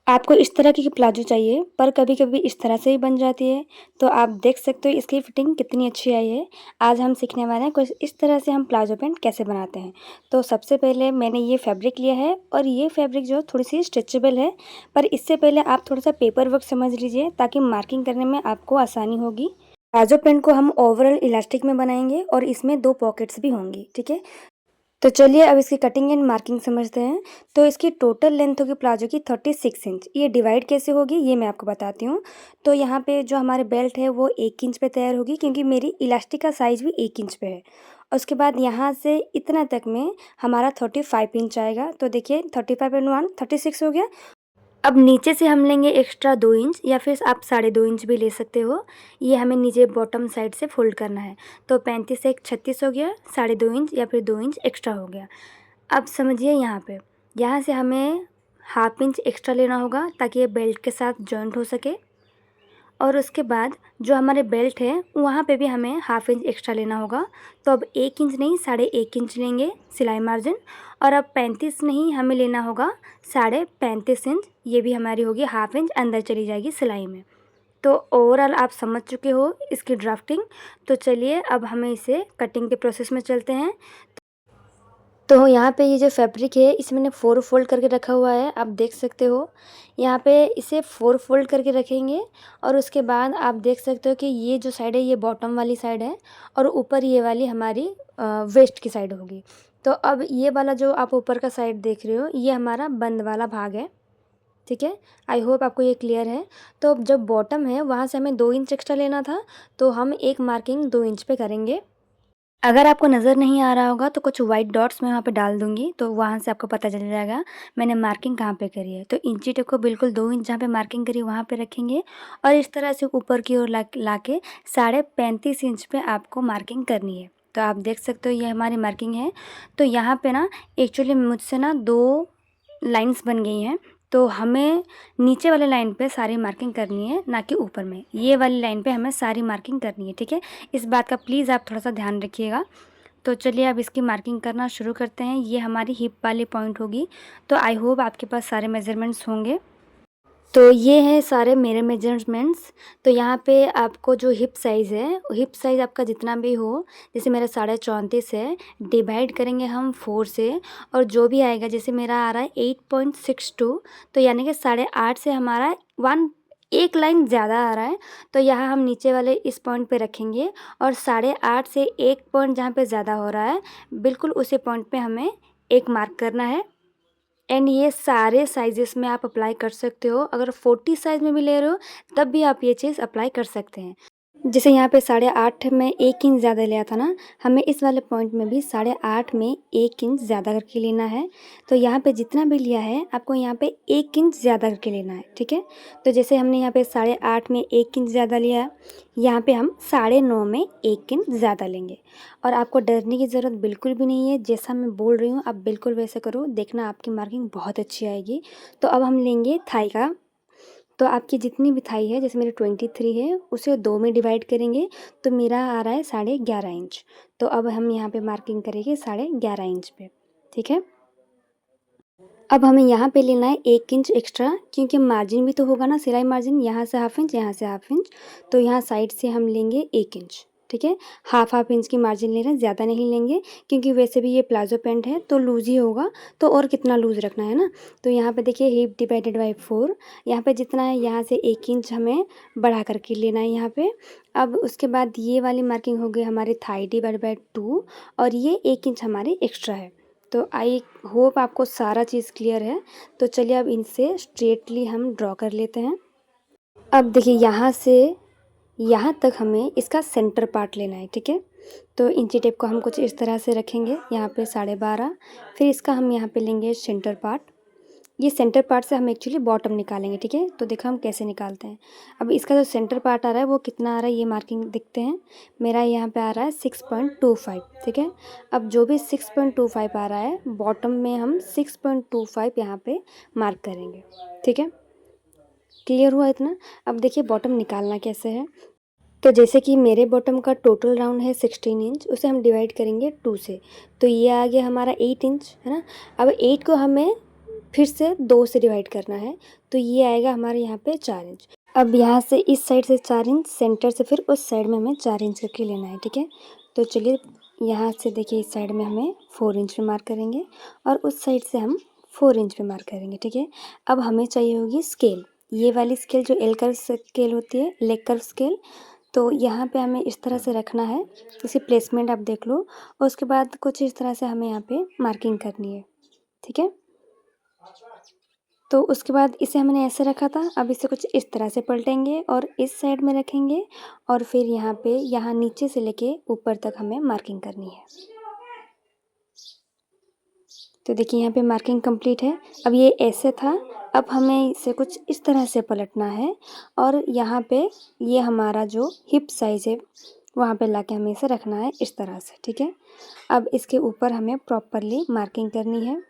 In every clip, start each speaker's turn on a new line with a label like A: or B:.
A: आपको इस तरह की प्लाजो चाहिए पर कभी-कभी इस तरह से भी बन जाती है, तो आप देख सकते हो इसकी फिटिंग कितनी अच्छी आई है। आज हम सीखने वाले हैं कुछ इस तरह से हम प्लाजो पैंट कैसे बनाते हैं। तो सबसे पहले मैंने ये फैब्रिक लिया है और ये फैब्रिक जो थोड़ी-सी स्ट्रेचेबल है, पर इससे पहले आप थोड़ा-सा पेपर वर्क समझ लीजिए ताकि मार्किंग करने में आपको आसानी होगी। प्लाजो पैंट को हम ओवरऑल इलास्टिक में बनाएँगे और इसमें 2 पॉकेट्स भी होंगी, ठीक है? तो चलिए अब इसकी कटिंग एंड मार्किंग समझते हैं। तो इसकी टोटल लेंथ होगी प्लाजो की 36 इंच। ये डिवाइड कैसे होगी ये मैं आपको बताती हूँ। तो यहाँ पे जो हमारे बेल्ट है वो 1 इंच पे तैयार होगी क्योंकि मेरी इलास्टिक का साइज़ भी 1 इंच पे है। और उसके बाद यहाँ से इतना तक में हमारा 35 इंच आएगा। तो देखिए 35 एंड 1 36 हो गया। अब नीचे से हम लेंगे एक्स्ट्रा 2 इंच या फिर आप 2.5 इंच भी ले सकते हो। ये हमें नीचे बॉटम साइड से फोल्ड करना है। तो 35 से 36 हो गया, 2.5 इंच या फिर 2 इंच एक्स्ट्रा हो गया। अब समझिए यहाँ पे, यहाँ से हमें हाफ इंच एक्स्ट्रा लेना होगा ताकि ये बेल्ट के साथ जॉइंट हो सके। और उसके बाद जो हमारे बेल्ट है वहाँ पे भी हमें हाफ इंच एक्स्ट्रा लेना होगा। तो अब 1 इंच नहीं 1.5 इंच लेंगे सिलाई मार्जिन। और अब 35 नहीं हमें लेना होगा 35.5 इंच। ये भी हमारी होगी हाफ इंच अंदर चली जाएगी सिलाई में। तो ओवरऑल आप समझ चुके हो इसकी ड्राफ्टिंग। तो चलिए अब हमें इसे कटिंग के प्रोसेस में चलते हैं। तो यहाँ पे ये जो फैब्रिक है इसे मैंने 4 फोल्ड करके रखा हुआ है, आप देख सकते हो। यहाँ पे इसे 4 फोल्ड करके रखेंगे और उसके बाद आप देख सकते हो कि ये जो साइड है ये बॉटम वाली साइड है और ऊपर ये वाली हमारी वेस्ट की साइड होगी। तो अब ये वाला जो आप ऊपर का साइड देख रहे हो ये हमारा बंद वाला भाग है, ठीक है। आई होप आपको ये क्लियर है। तो अब जब बॉटम है वहाँ से हमें 2 इंच एक्स्ट्रा लेना था, तो हम एक मार्किंग 2 इंच पे करेंगे। अगर आपको नज़र नहीं आ रहा होगा तो कुछ वाइट डॉट्स मैं वहाँ पे डाल दूँगी, तो वहाँ से आपको पता चल जाएगा मैंने मार्किंग कहाँ पे करी है। तो इंची टेप को बिल्कुल 2 इंच जहाँ पे मार्किंग करी वहाँ पे रखेंगे और इस तरह से ऊपर की ओर लाके 35.5 इंच पे आपको मार्किंग करनी है। तो आप देख सकते हो ये हमारी मार्किंग है। तो यहाँ पे ना एक्चुअली मुझसे ना 2 लाइन्स बन गई हैं। तो हमें नीचे वाले लाइन पे सारी मार्किंग करनी है, ना कि ऊपर में। ये वाली लाइन पे हमें सारी मार्किंग करनी है, ठीक है। इस बात का प्लीज़ आप थोड़ा सा ध्यान रखिएगा। तो चलिए अब इसकी मार्किंग करना शुरू करते हैं। ये हमारी हिप वाली पॉइंट होगी। तो आई होप आपके पास सारे मेजरमेंट्स होंगे। तो ये हैं सारे मेरे मेजरमेंट्स। तो यहाँ पे आपको जो हिप साइज़ है, हिप साइज़ आपका जितना भी हो, जैसे मेरा 34.5 है, डिवाइड करेंगे हम 4 से और जो भी आएगा, जैसे मेरा आ रहा है 8.62, तो यानी कि 8.5 से हमारा 1 लाइन ज़्यादा आ रहा है। तो यहाँ हम नीचे वाले इस पॉइंट पे रखेंगे और 8.5 से 1 पॉइंट जहाँ पे ज़्यादा हो रहा है, बिल्कुल उसी पॉइंट पे हमें एक मार्क करना है। एंड ये सारे साइजेस में आप अप्लाई कर सकते हो। अगर 40 साइज़ में भी ले रहे हो तब भी आप ये चीज़ अप्लाई कर सकते हैं। जैसे यहाँ पे 8.5 में 1 इंच ज़्यादा लिया था ना, हमें इस वाले पॉइंट में भी 8.5 में 1 इंच ज़्यादा करके लेना है। तो यहाँ पे जितना भी लिया है आपको यहाँ पे 1 इंच ज़्यादा करके लेना है, ठीक है। तो जैसे हमने यहाँ पे 8.5 में 1 इंच ज़्यादा लिया है, यहाँ पे हम 9.5 में 1 इंच ज़्यादा लेंगे। और आपको डरने की ज़रूरत बिल्कुल भी नहीं है, जैसा मैं बोल रही हूँ आप बिल्कुल वैसे करो, देखना आपकी मार्किंग बहुत अच्छी आएगी। तो अब हम लेंगे थाई का। तो आपकी जितनी भी थाई है, जैसे मेरी 23 है, उसे 2 में डिवाइड करेंगे तो मेरा आ रहा है 11.5 इंच। तो अब हम यहाँ पे मार्किंग करेंगे 11.5 इंच पे, ठीक है। अब हमें यहाँ पे लेना है 1 इंच एक्स्ट्रा, क्योंकि मार्जिन भी तो होगा ना, सिलाई मार्जिन, यहाँ से हाफ इंच, यहाँ से हाफ इंच। तो यहाँ साइड से हम लेंगे 1 इंच, ठीक है। हाफ इंच की मार्जिन ले रहे हैं, ज़्यादा नहीं लेंगे क्योंकि वैसे भी ये प्लाजो पैंट है तो लूज़ ही होगा, तो और कितना लूज़ रखना है ना। तो यहाँ पे देखिए हिप डिवाइडेड बाई 4, यहाँ पे जितना है यहाँ से 1 इंच हमें बढ़ा करके लेना है यहाँ पे। अब उसके बाद ये वाली मार्किंग हो गई हमारी थाई डिवाइड बाई 2 और ये 1 इंच हमारी एक्स्ट्रा है। तो आई होप आपको सारा चीज़ क्लियर है। तो चलिए अब इनसे स्ट्रेटली हम ड्रॉ कर लेते हैं। अब देखिए यहाँ से यहाँ तक हमें इसका सेंटर पार्ट लेना है, ठीक है। तो इंची टेप को हम कुछ इस तरह से रखेंगे यहाँ पे 12.5, फिर इसका हम यहाँ पे लेंगे सेंटर पार्ट। ये सेंटर पार्ट से हम एक्चुअली बॉटम निकालेंगे, ठीक है। तो देखो हम कैसे निकालते हैं। अब इसका जो सेंटर पार्ट आ रहा है वो कितना आ रहा है ये मार्किंग देखते हैं। मेरा यहाँ पे आ रहा है 6.25, ठीक है। अब जो भी 6.25 आ रहा है, बॉटम में हम 6.25 यहाँ पे मार्क करेंगे, ठीक है। क्लियर हुआ इतना। अब देखिए बॉटम निकालना कैसे है। तो जैसे कि मेरे बॉटम का टोटल राउंड है 16 इंच, उसे हम डिवाइड करेंगे 2 से, तो ये आ गया हमारा 8 इंच, है ना। अब 8 को हमें फिर से 2 से डिवाइड करना है, तो ये आएगा हमारे यहाँ पे 4 इंच। अब यहाँ से इस साइड से 4 इंच, सेंटर से फिर उस साइड में हमें 4 इंच करके लेना है, ठीक है। तो चलिए यहाँ से देखिए इस साइड में हमें 4 इंच पे मार्क करेंगे और उस साइड से हम 4 इंच पे मार्क करेंगे, ठीक है। अब हमें चाहिए होगी स्केल, ये वाली स्केल जो एल कर्व स्केल होती है, लेग कर्व स्केल। तो यहाँ पे हमें इस तरह से रखना है, इसकी प्लेसमेंट आप देख लो और उसके बाद कुछ इस तरह से हमें यहाँ पे मार्किंग करनी है, ठीक है। तो उसके बाद इसे हमने ऐसे रखा था, अब इसे कुछ इस तरह से पलटेंगे और इस साइड में रखेंगे और फिर यहाँ पे यहाँ नीचे से लेके ऊपर तक हमें मार्किंग करनी है। तो देखिए यहाँ पे मार्किंग कंप्लीट है। अब ये ऐसे था, अब हमें इसे कुछ इस तरह से पलटना है और यहाँ पे ये हमारा जो हिप साइज़ है वहाँ पे लाके हमें इसे रखना है इस तरह से, ठीक है। अब इसके ऊपर हमें प्रॉपरली मार्किंग करनी है।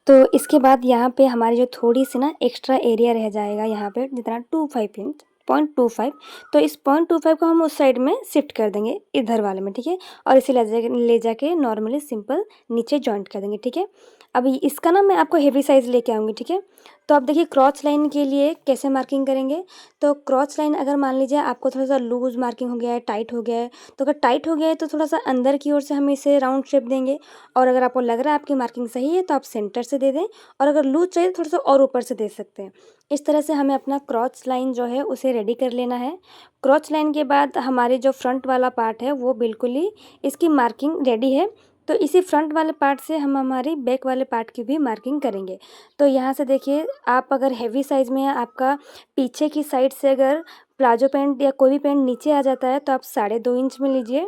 A: तो इसके बाद यहाँ पे हमारी जो थोड़ी सी ना एक्स्ट्रा एरिया रह जाएगा यहाँ पे जितना 25 इंच 0.25, तो इस 0.25 को हम उस साइड में शिफ्ट कर देंगे इधर वाले में, ठीक है। और इसे ले जाके नॉर्मली सिंपल नीचे जॉइंट कर देंगे, ठीक है। अब इसका ना मैं आपको हेवी साइज़ लेके आऊँगी, ठीक है। तो अब देखिए क्रॉच लाइन के लिए कैसे मार्किंग करेंगे। तो क्रॉच लाइन अगर मान लीजिए आपको थोड़ा सा लूज़ मार्किंग हो गया है, टाइट हो गया है, तो अगर टाइट हो गया है तो थोड़ा सा अंदर की ओर से हम इसे राउंड शेप देंगे और अगर आपको लग रहा है आपकी मार्किंग सही है तो आप सेंटर से दे दें और अगर लूज चाहिए तो थोड़ा सा और ऊपर से दे सकते हैं। इस तरह से हमें अपना क्रॉच लाइन जो है उसे रेडी कर लेना है। क्रॉच लाइन के बाद हमारे जो फ्रंट वाला पार्ट है वो बिल्कुल ही इसकी मार्किंग रेडी है। तो इसी फ्रंट वाले पार्ट से हम हमारी बैक वाले पार्ट की भी मार्किंग करेंगे। तो यहाँ से देखिए आप अगर हैवी साइज़ में है, आपका पीछे की साइड से अगर प्लाजो पैंट या कोई भी पैंट नीचे आ जाता है तो आप 2.5 इंच में लीजिए।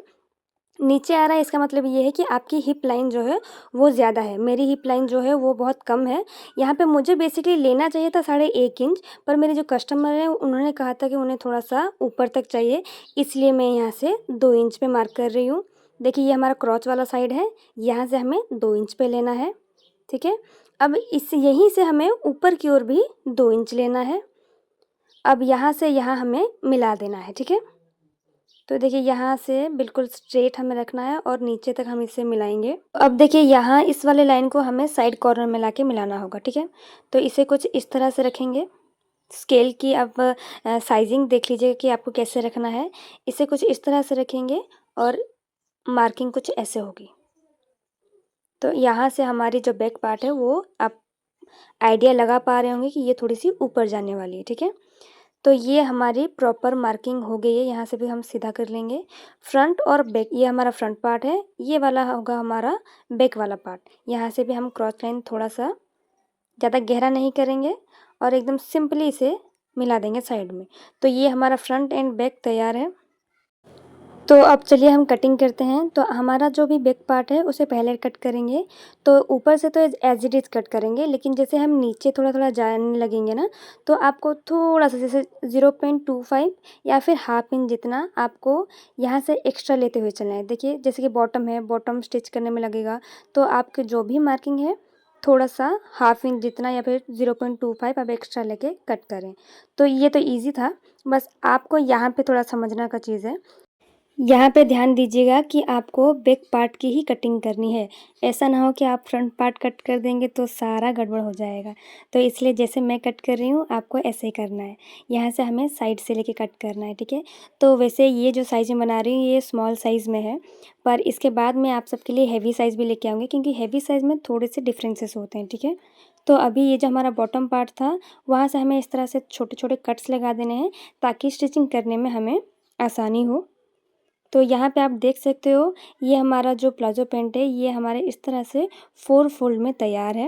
A: नीचे आ रहा है इसका मतलब ये है कि आपकी हिप लाइन जो है वो ज़्यादा है, मेरी हिप लाइन जो है वो बहुत कम है। यहाँ पे मुझे बेसिकली लेना चाहिए था 1.5 इंच, पर मेरे जो कस्टमर हैं उन्होंने कहा था कि उन्हें थोड़ा सा ऊपर तक चाहिए, इसलिए मैं यहाँ से 2 इंच पे मार्क कर रही हूँ। देखिए ये हमारा क्रॉच वाला साइड है, यहाँ से हमें 2 इंच पे लेना है, ठीक है। अब इस यहीं से हमें ऊपर की ओर भी 2 इंच लेना है। अब यहाँ से यहाँ हमें मिला देना है, ठीक है। तो देखिए यहाँ से बिल्कुल स्ट्रेट हमें रखना है और नीचे तक हम इसे मिलाएंगे। अब देखिए यहाँ इस वाले लाइन को हमें साइड कॉर्नर में लाके मिलाना होगा, ठीक है। तो इसे कुछ इस तरह से रखेंगे। स्केल की आप साइजिंग देख लीजिए कि आपको कैसे रखना है। इसे कुछ इस तरह से रखेंगे और मार्किंग कुछ ऐसे होगी। तो यहाँ से हमारी जो बैक पार्ट है वो आप आइडिया लगा पा रहे होंगे कि ये थोड़ी सी ऊपर जाने वाली है, ठीक है। तो ये हमारी प्रॉपर मार्किंग हो गई है, यहाँ से भी हम सीधा कर लेंगे। फ्रंट और बैक, ये हमारा फ्रंट पार्ट है, ये वाला होगा हमारा बैक वाला पार्ट। यहाँ से भी हम क्रॉस लाइन थोड़ा सा ज़्यादा गहरा नहीं करेंगे और एकदम सिंपली इसे मिला देंगे साइड में। तो ये हमारा फ्रंट एंड बैक तैयार है। तो अब चलिए हम कटिंग करते हैं। तो हमारा जो भी बैक पार्ट है उसे पहले कट करेंगे। तो ऊपर से तो एज इट इज़ कट करेंगे, लेकिन जैसे हम नीचे थोड़ा थोड़ा जाने लगेंगे ना, तो आपको थोड़ा सा जैसे 0.25 या फिर हाफ इंच जितना आपको यहाँ से एक्स्ट्रा लेते हुए चलना है। देखिए जैसे कि बॉटम है, बॉटम स्टिच करने में लगेगा, तो आपके जो भी मार्किंग है थोड़ा सा हाफ इंच जितना या फिर 0.25 आप एक्स्ट्रा लेके कट करें। तो ये तो ईजी था, बस आपको यहाँ पे थोड़ा समझना का चीज़ है। यहाँ पे ध्यान दीजिएगा कि आपको बैक पार्ट की ही कटिंग करनी है। ऐसा ना हो कि आप फ्रंट पार्ट कट कर देंगे तो सारा गड़बड़ हो जाएगा। तो इसलिए जैसे मैं कट कर रही हूँ आपको ऐसे ही करना है। यहाँ से हमें साइड से लेके कट करना है, ठीक है। तो वैसे ये जो साइज़ मैं बना रही हूँ ये स्मॉल साइज़ में है, पर इसके बाद मैं आप सबके लिए हैवी साइज़ भी लेके आऊँगी, क्योंकि हैवी साइज़ में थोड़े से डिफरेंसेस होते हैं, ठीक है। तो अभी ये जो हमारा बॉटम पार्ट था वहाँ से हमें इस तरह से छोटे छोटे कट्स लगा देने हैं ताकि स्टिचिंग करने में हमें आसानी हो। तो यहाँ पे आप देख सकते हो ये हमारा जो प्लाजो पैंट है ये हमारे इस तरह से 4 फोल्ड में तैयार है।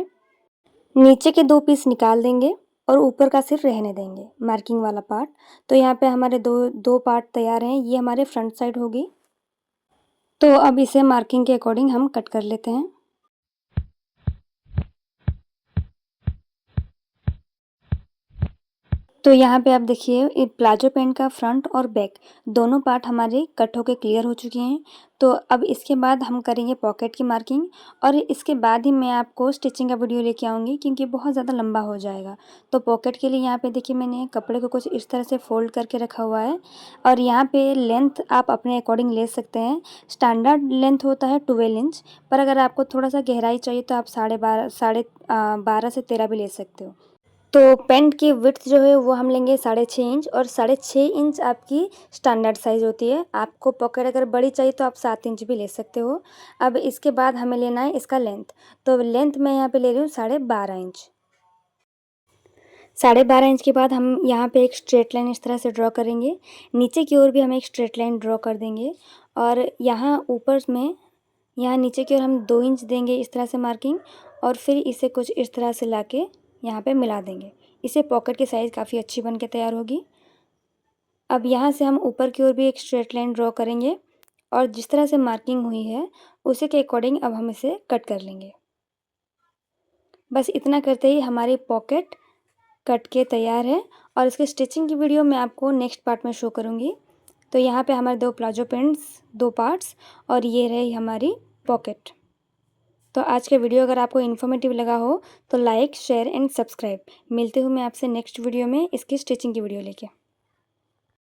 A: नीचे के 2 पीस निकाल देंगे और ऊपर का सिर्फ रहने देंगे मार्किंग वाला पार्ट। तो यहाँ पे हमारे दो पार्ट तैयार हैं, ये हमारे फ्रंट साइड होगी। तो अब इसे मार्किंग के अकॉर्डिंग हम कट कर लेते हैं। तो यहाँ पे आप देखिए ये प्लाजो पैंट का फ्रंट और बैक दोनों पार्ट हमारे कट होके क्लियर हो चुके हैं। तो अब इसके बाद हम करेंगे पॉकेट की मार्किंग और इसके बाद ही मैं आपको स्टिचिंग का वीडियो लेके आऊँगी क्योंकि बहुत ज़्यादा लंबा हो जाएगा। तो पॉकेट के लिए यहाँ पे देखिए मैंने कपड़े को कुछ इस तरह से फोल्ड करके रखा हुआ है और यहाँ पे लेंथ आप अपने अकॉर्डिंग ले सकते हैं। स्टैंडर्ड लेंथ होता है 12 इंच, पर अगर आपको थोड़ा सा गहराई चाहिए तो आप 12.5 से 13 भी ले सकते हो। तो पैंट की विड्थ जो है वो हम लेंगे 6.5 इंच और 6.5 इंच आपकी स्टैंडर्ड साइज़ होती है। आपको पॉकेट अगर बड़ी चाहिए तो आप 7 इंच भी ले सकते हो। अब इसके बाद हमें लेना है इसका लेंथ, तो लेंथ मैं यहाँ पे ले रही हूँ 12.5 इंच। 12.5 इंच के बाद हम यहाँ पे एक स्ट्रेट लाइन इस तरह से ड्रॉ करेंगे। नीचे की ओर भी हम एक स्ट्रेट लाइन ड्रॉ कर देंगे और यहाँ ऊपर में यहाँ नीचे की ओर हम 2 इंच देंगे इस तरह से मार्किंग और फिर इसे कुछ इस तरह से लाके यहाँ पे मिला देंगे। इससे पॉकेट की साइज़ काफ़ी अच्छी बन के तैयार होगी। अब यहाँ से हम ऊपर की ओर भी एक स्ट्रेट लाइन ड्रॉ करेंगे और जिस तरह से मार्किंग हुई है उसी के अकॉर्डिंग अब हम इसे कट कर लेंगे। बस इतना करते ही हमारी पॉकेट कट के तैयार है और इसके स्टिचिंग की वीडियो मैं आपको नेक्स्ट पार्ट में शो करूँगी। तो यहाँ पे हमारे 2 प्लाजो पैंट्स 2 पार्ट्स और ये रही हमारी पॉकेट। तो आज का वीडियो अगर आपको इन्फॉर्मेटिव लगा हो तो लाइक शेयर एंड सब्सक्राइब। मिलते हूँ मैं आपसे नेक्स्ट वीडियो में इसकी स्टिचिंग की वीडियो लेके।